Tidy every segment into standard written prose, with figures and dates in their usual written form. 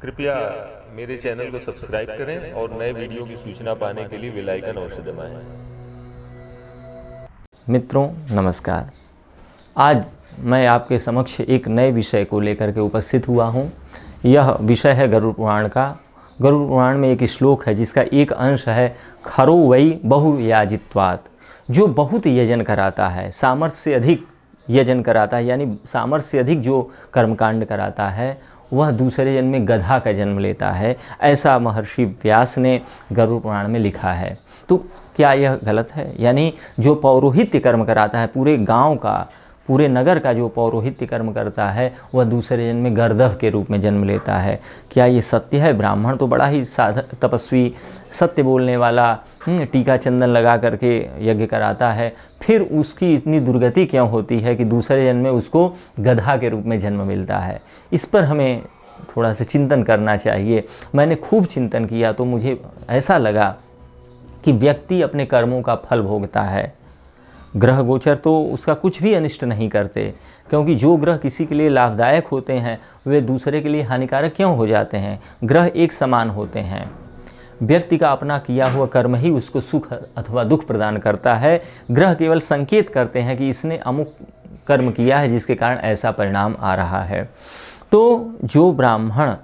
कृपया मेरे चैनल को सब्सक्राइब करें और नए वीडियो की सूचना पाने के लिए बेल आइकन अवश्य दबाएं। मित्रों नमस्कार। आज मैं आपके समक्ष एक नए विषय को लेकर के उपस्थित हुआ हूँ। यह विषय है गरुड़ पुराण का। गरुड़ पुराण में एक श्लोक है जिसका एक अंश है खरो वै बहुयाजित्वात्, जो बहुत यजन कराता है, सामर्थ्य से अधिक यजन कराता है, यानी सामर्थ्य से अधिक जो कर्मकांड कराता है वह दूसरे जन्म में गधा का जन्म लेता है। ऐसा महर्षि व्यास ने गरुड़ पुराण में लिखा है। तो क्या यह गलत है? यानी जो पौरोहित्य कर्म कराता है, पूरे गांव का, पूरे नगर का जो पौरोहित्य कर्म करता है वह दूसरे जन्म में गर्दभ के रूप में जन्म लेता है। क्या ये सत्य है? ब्राह्मण तो बड़ा ही साधक तपस्वी, सत्य बोलने वाला, टीका चंदन लगा करके यज्ञ कराता है, फिर उसकी इतनी दुर्गति क्यों होती है कि दूसरे जन्म में उसको गधा के रूप में जन्म मिलता है? इस पर हमें थोड़ा सा चिंतन करना चाहिए। मैंने खूब चिंतन किया तो मुझे ऐसा लगा कि व्यक्ति अपने कर्मों का फल भोगता है। ग्रह गोचर तो उसका कुछ भी अनिष्ट नहीं करते, क्योंकि जो ग्रह किसी के लिए लाभदायक होते हैं वे दूसरे के लिए हानिकारक क्यों हो जाते हैं? ग्रह एक समान होते हैं। व्यक्ति का अपना किया हुआ कर्म ही उसको सुख अथवा दुख प्रदान करता है। ग्रह केवल संकेत करते हैं कि इसने अमुक कर्म किया है जिसके कारण ऐसा परिणाम आ रहा है। तो जो ब्राह्मण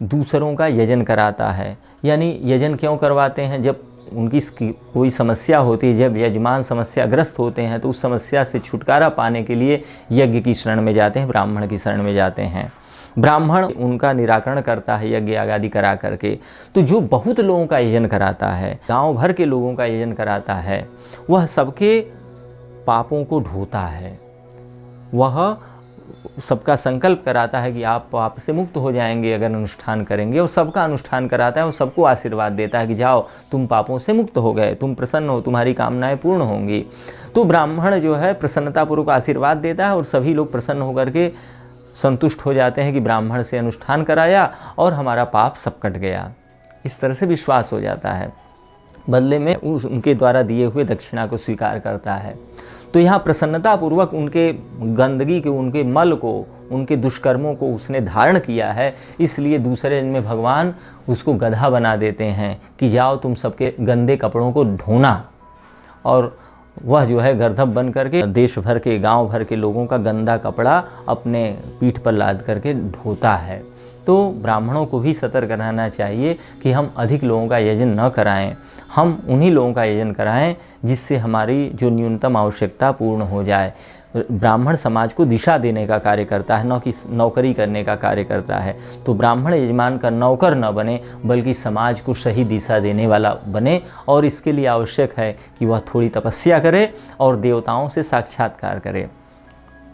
दूसरों का यजन कराता है, यानी यजन क्यों करवाते हैं? जब उनकी कोई समस्या होती है, जब यजमान समस्याग्रस्त होते हैं तो उस समस्या से छुटकारा पाने के लिए यज्ञ की शरण में जाते हैं, ब्राह्मण की शरण में जाते हैं। ब्राह्मण उनका निराकरण करता है यज्ञ आदि करा करके। तो जो बहुत लोगों का यजन कराता है, गांव भर के लोगों का यजन कराता है, वह सबके पापों को ढोता है। वह सबका संकल्प कराता है कि आप पाप से मुक्त हो जाएंगे अगर अनुष्ठान करेंगे, और सबका अनुष्ठान कराता है और सबको आशीर्वाद देता है कि जाओ तुम पापों से मुक्त हो गए, तुम प्रसन्न हो, तुम्हारी कामनाएं पूर्ण होंगी। तो ब्राह्मण जो है प्रसन्नतापूर्वक आशीर्वाद देता है और सभी लोग प्रसन्न होकर के संतुष्ट हो जाते हैं कि ब्राह्मण से अनुष्ठान कराया और हमारा पाप सब कट गया। इस तरह से विश्वास हो जाता है। बदले में उनके द्वारा दिए हुए दक्षिणा को स्वीकार करता है। तो यहाँ प्रसन्नतापूर्वक उनके गंदगी के, उनके मल को, उनके दुष्कर्मों को उसने धारण किया है, इसलिए दूसरे दिन में भगवान उसको गधा बना देते हैं कि जाओ तुम सबके गंदे कपड़ों को धोना। और वह जो है गर्दभ बन करके देश भर के, गांव भर के लोगों का गंदा कपड़ा अपने पीठ पर लाद करके धोता है। तो ब्राह्मणों को भी सतर्क रहना चाहिए कि हम अधिक लोगों का यजन न कराएं, हम उन्हीं लोगों का यजन कराएं जिससे हमारी जो न्यूनतम आवश्यकता पूर्ण हो जाए। ब्राह्मण समाज को दिशा देने का कार्य करता है, न कि नौकरी करने का कार्य करता है। तो ब्राह्मण यजमान का नौकर न बने, बल्कि समाज को सही दिशा देने वाला बने। और इसके लिए आवश्यक है कि वह थोड़ी तपस्या करे और देवताओं से साक्षात्कार करे।